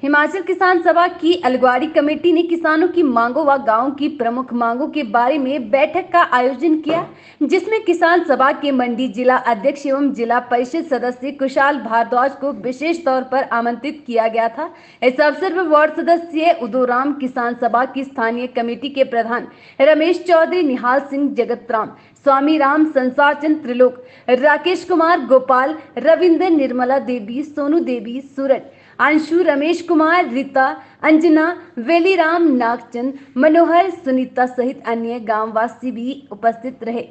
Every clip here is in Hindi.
हिमाचल किसान सभा की अलगवाड़ी कमेटी ने किसानों की मांगों व गांव की प्रमुख मांगों के बारे में बैठक का आयोजन किया, जिसमें किसान सभा के मंडी जिला अध्यक्ष एवं जिला परिषद सदस्य कुशाल भारद्वाज को विशेष तौर पर आमंत्रित किया गया था। इस अवसर पर वार्ड सदस्य उदोराम, किसान सभा की स्थानीय कमेटी के प्रधान रमेश चौधरी, निहाल सिंह, जगत राम, स्वामी राम, संसार चंद, त्रिलोक, राकेश कुमार, गोपाल, रविंद्र, निर्मला देवी, सोनू देवी, सूरज, अंशु, रमेश कुमार, रीता, अंजना, वेलीराम, नागचंद, मनोहर, सुनीता सहित अन्य गांववासी भी उपस्थित रहे।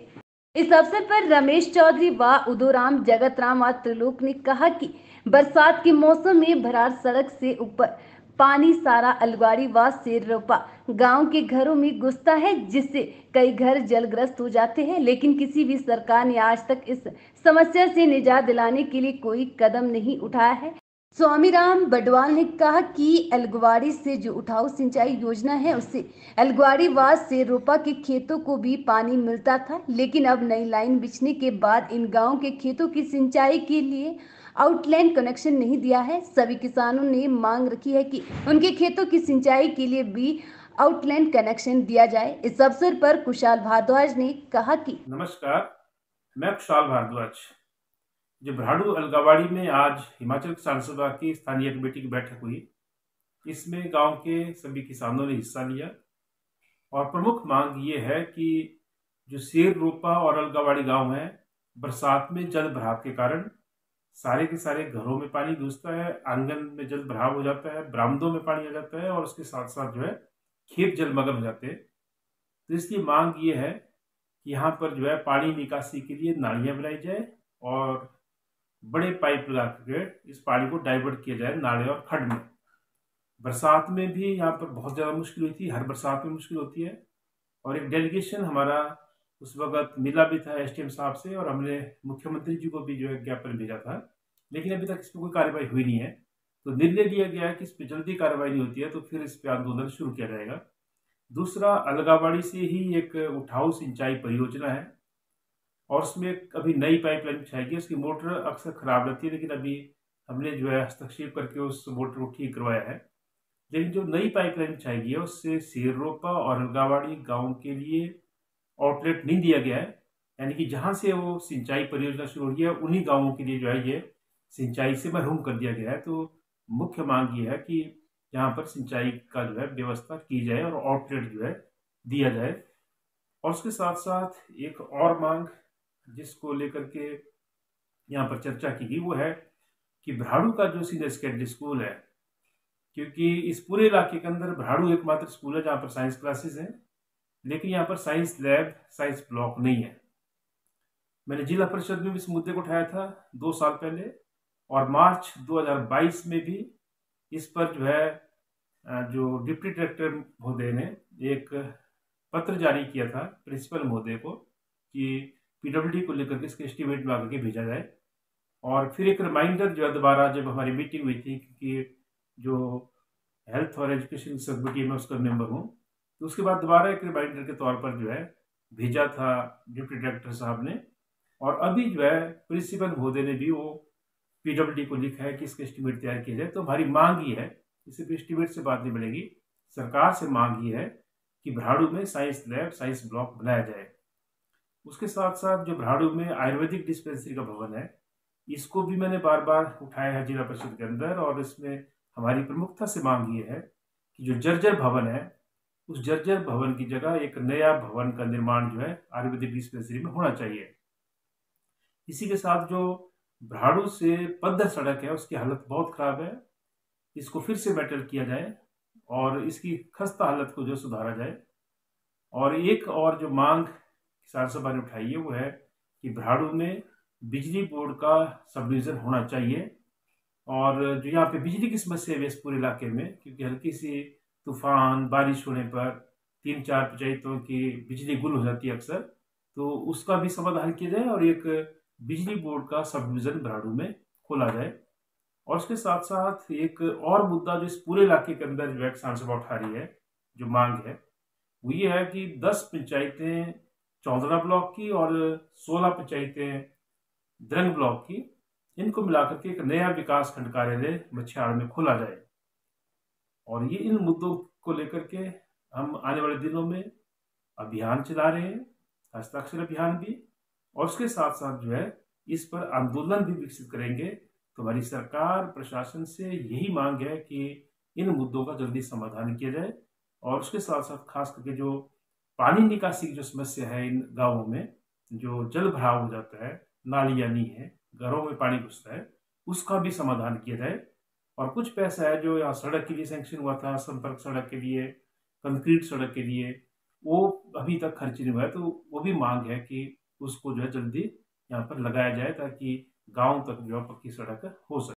इस अवसर पर रमेश चौधरी व उदोराम, जगत राम व त्रिलोक ने कहा कि बरसात के मौसम में भरार सड़क से ऊपर पानी सारा अलगवाड़ी व सेररोपा गांव के घरों में घुसता है, जिससे कई घर जलग्रस्त हो जाते हैं, लेकिन किसी भी सरकार ने आज तक इस समस्या से निजात दिलाने के लिए कोई कदम नहीं उठाया है। स्वामी राम बडवाल ने कहा कि अलगवाड़ी से जो उठाऊ सिंचाई योजना है, उससे अलगवाड़ी व सेररोपा के खेतों को भी पानी मिलता था, लेकिन अब नई लाइन बिछने के बाद इन गांव के खेतों की सिंचाई के लिए आउटलाइन कनेक्शन नहीं दिया है। सभी किसानों ने मांग रखी है कि उनके खेतों की सिंचाई के लिए भी आउटलाइन कनेक्शन दिया जाए। इस अवसर पर कुशाल भारद्वाज ने कहा कि नमस्कार, मैं कुशाल भारद्वाज। जो भराड़ू अलगावाड़ी में आज हिमाचल किसान सभा की स्थानीय कमेटी की बैठक हुई, इसमें गांव के सभी किसानों ने हिस्सा लिया और प्रमुख मांग ये है कि जो सेररोपा और अलगावाड़ी गांव है, बरसात में जल भराव के कारण सारे के सारे घरों में पानी घुसता है, आंगन में जल भराव हो जाता है, बरामदों में पानी आ जाता है और उसके साथ साथ जो है खेत जलमग्न हो जाते हैं। तो इसकी मांग ये है कि यहाँ पर जो है पानी निकासी के लिए नालियां बनाई जाए और बड़े पाइप लगा के इस पानी को डाइवर्ट किया जाए नाले और खड्ड में। बरसात में भी यहाँ पर बहुत ज़्यादा मुश्किल हुई थी, हर बरसात में मुश्किल होती है। और एक डेलीगेशन हमारा उस वक्त मिला भी था एसडीएम साहब से और हमने मुख्यमंत्री जी को भी जो है ज्ञापन भेजा था, लेकिन अभी तक इस पर कोई कार्रवाई हुई नहीं है। तो निर्णय लिया गया है कि इस पर जल्दी कार्रवाई नहीं होती है तो फिर इस पर आंदोलन शुरू किया जाएगा। दूसरा, अलगावाड़ी से ही एक उठाऊ सिंचाई परियोजना है और उसमें अभी नई पाइपलाइन बिछाएगी। उसकी मोटर अक्सर खराब रहती है, लेकिन अभी हमने जो है हस्तक्षेप करके उस मोटर को ठीक करवाया है। लेकिन जो नई पाइपलाइन बिछाएगी है उससे सेररोपा और अलगावाड़ी गांव के लिए आउटलेट नहीं दिया गया है, यानी कि जहां से वो सिंचाई परियोजना शुरू हो गई है उन्हीं गांवों के लिए जो है ये सिंचाई से महरूम कर दिया गया है। तो मुख्य मांग ये है कि यहाँ पर सिंचाई का जो है व्यवस्था की जाए और आउटलेट जो है दिया जाए। और उसके साथ साथ एक और मांग जिसको लेकर के यहाँ पर चर्चा की गई वो है कि भराड़ू का जो सीनियर सेकेंडरी स्कूल है, क्योंकि इस पूरे इलाके के अंदर भराड़ू एकमात्र स्कूल है जहाँ पर साइंस क्लासेस हैं, लेकिन यहाँ पर साइंस लैब, साइंस ब्लॉक नहीं है। मैंने जिला परिषद में भी इस मुद्दे को उठाया था 2 साल पहले और मार्च 2022 में भी इस पर जो है जो डिप्टी डायरेक्टर महोदय ने एक पत्र जारी किया था प्रिंसिपल महोदय को कि पीडब्ल्यूडी को लेकर के इसके एस्टीमेट में आगे भेजा जाए। और फिर एक रिमाइंडर जो है दोबारा जब हमारी मीटिंग हुई थी, क्योंकि जो हेल्थ और एजुकेशन सब कमेटी में उसका मेंबर हूँ, तो उसके बाद दोबारा एक रिमाइंडर के तौर पर जो है भेजा था डिप्टी डायरेक्टर साहब ने। और अभी जो है प्रिंसिपल महोदय ने भी वो पीडब्ल्यूडी को लिखा है कि इसका एस्टीमेट तैयार किया जाए। तो हमारी मांग ये है, सिर्फ एस्टीमेट से बात नहीं बनेगी, सरकार से मांग ये है कि भराड़ू में साइंस लैब, साइंस ब्लॉक बनाया जाए। उसके साथ साथ जो भराड़ू में आयुर्वेदिक डिस्पेंसरी का भवन है, इसको भी मैंने बार बार उठाया है जिला परिषद के अंदर और इसमें हमारी प्रमुखता से मांग ये है कि जो जर्जर भवन है उस जर्जर भवन की जगह एक नया भवन का निर्माण जो है आयुर्वेदिक डिस्पेंसरी में होना चाहिए। इसी के साथ जो भराड़ू से पद्दर सड़क है उसकी हालत बहुत खराब है, इसको फिर से बेटर किया जाए और इसकी खस्ता हालत को जो सुधारा जाए। और एक और जो मांग किसान सभा ने उठाई है वो है कि भराड़ू में बिजली बोर्ड का सब डिवीजन होना चाहिए। और जो यहाँ पे बिजली की समस्या है इस पूरे इलाके में, क्योंकि हल्की सी तूफान बारिश होने पर 3-4 पंचायतों की बिजली गुल हो जाती है अक्सर, तो उसका भी समाधान किया जाए और एक बिजली बोर्ड का सब डिवीजन भराड़ू में खोला जाए। और उसके साथ साथ एक और मुद्दा जो इस पूरे इलाके के अंदर जो किसान सभा उठा रही है, जो मांग है वो ये है कि 10 पंचायतें चौंदरा ब्लॉक की और 16 पंचायतें द्रंग ब्लॉक की, इनको मिलाकर के एक नया विकास खंड कार्यालय मछियाड़ में खोला जाए। और ये इन मुद्दों को लेकर के हम आने वाले दिनों में अभियान चला रहे हैं, हस्ताक्षर अभियान भी, और उसके साथ साथ जो है इस पर आंदोलन भी विकसित करेंगे। तो हमारी सरकार प्रशासन से यही मांग है कि इन मुद्दों का जल्दी समाधान किया जाए, और उसके साथ साथ खास करके जो पानी निकासी की जो समस्या है इन गांवों में, जो जल भराव हो जाता है, नालियां नहीं है, घरों में पानी घुसता है, उसका भी समाधान किया जाए। और कुछ पैसा है जो यहाँ सड़क के लिए सैंक्शन हुआ था, संपर्क सड़क के लिए, कंक्रीट सड़क के लिए, वो अभी तक खर्च नहीं हुआ है। तो वो भी मांग है कि उसको जो है जल्दी यहाँ पर लगाया जाए, ताकि गांव तक जो है पक्की सड़क हो सके।